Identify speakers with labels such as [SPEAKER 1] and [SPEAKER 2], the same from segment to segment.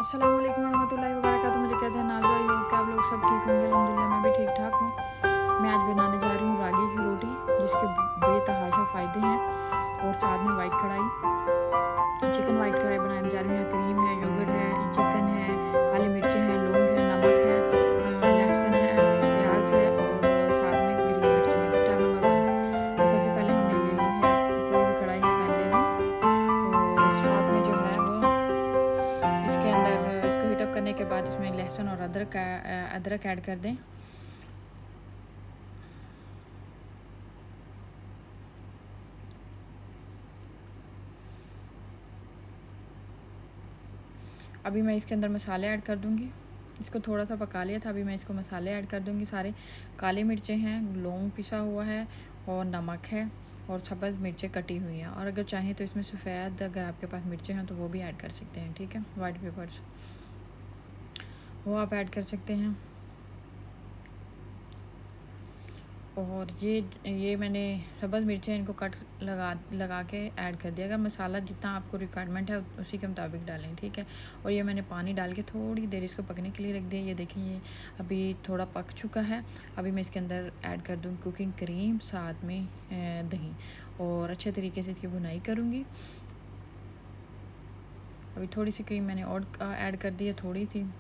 [SPEAKER 1] अस्सलाम वालेकुम रहमतुल्लाहि व बरकातहू। मुझे कहते हैं नाज़ो। आई होप कि आप लोग सब ठीक होंगे। अल्हम्दुलिल्लाह मैं भी ठीक ठाक हूँ। मैं आज बनाने जा रही हूँ रागी की रोटी, जिसके बेतहाशा फ़ायदे हैं। और साथ में वाइट कढ़ाई, चिकन वाइट कढ़ाई बनाने जा रही हूँ। क्रीम है, योगर्ट है, चिकन है, काली मिर्चें हैं, लौंग है, नमक है, लहसुन है, प्याज है और साथ में ग्रीन मिर्च है। स्टेप नंबर 1, सबसे पहले हमने ले ली है कोई भी कढ़ाई या पैन ले लें, और साथ में जो है वो इसके अंदर इसको हीटअप करने के बाद इसमें लहसुन और अदरक ऐड कर दें। अभी मैं इसके अंदर मसाले ऐड कर दूंगी। इसको थोड़ा सा पका लिया था, अभी मैं इसको मसाले ऐड कर दूंगी सारे। काली मिर्चें हैं, लौंग पिसा हुआ है और नमक है और सब्ज़ मिर्चें कटी हुई हैं। और अगर चाहें तो इसमें सफ़ेद अगर आपके पास मिर्चें हैं तो वो भी ऐड कर सकते हैं, ठीक है। वाइट पेपर्स वो आप ऐड कर सकते हैं। और ये मैंने सब्ज़ मिर्चें इनको कट लगा के ऐड कर दिया। अगर मसाला जितना आपको रिक्वायरमेंट है उसी के मुताबिक डालें, ठीक है। और ये मैंने पानी डाल के थोड़ी देर इसको पकने के लिए रख दिया। ये देखें, ये अभी थोड़ा पक चुका है। अभी मैं इसके अंदर ऐड कर दूँ कुकिंग क्रीम, साथ में दही, और अच्छे तरीके से इसकी भुनाई करूँगी। अभी थोड़ी सी क्रीम मैंने और ऐड कर दी है, थोड़ी थी।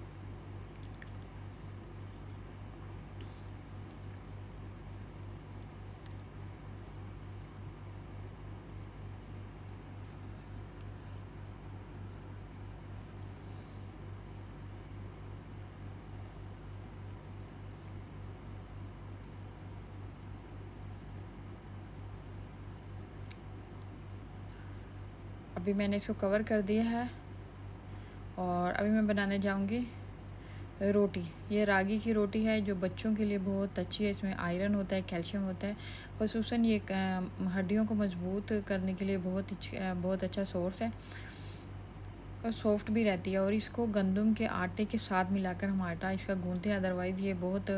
[SPEAKER 1] अभी मैंने इसको कवर कर दिया है और अभी मैं बनाने जाऊंगी रोटी। ये रागी की रोटी है जो बच्चों के लिए बहुत अच्छी है। इसमें आयरन होता है, कैल्शियम होता है। ख़ुसूसन ये हड्डियों को मजबूत करने के लिए बहुत अच्छा सोर्स है और सॉफ्ट भी रहती है। और इसको गंदम के आटे के साथ मिलाकर हम आटा इसका गूंथते हैं, अदरवाइज़ ये बहुत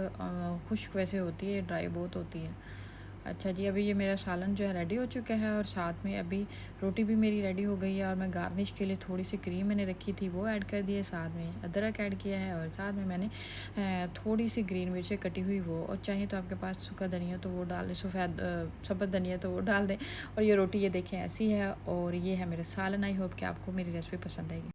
[SPEAKER 1] खुश्क वैसे होती है, ड्राई बहुत होती है। अच्छा जी, अभी ये मेरा सालन जो है रेडी हो चुका है और साथ में अभी रोटी भी मेरी रेडी हो गई है। और मैं गार्निश के लिए थोड़ी सी क्रीम मैंने रखी थी वो ऐड कर दी है, साथ में अदरक ऐड किया है और साथ में मैंने थोड़ी सी ग्रीन मिर्चें कटी हुई वो, और चाहे तो आपके पास सूखा धनिया तो वो डाल दें, सफ़ेद धनिया तो वो डाल दें। और ये रोटी ये देखें ऐसी है और ये है मेरा सालन। आई होप कि आपको मेरी रेसिपी पसंद आएगी।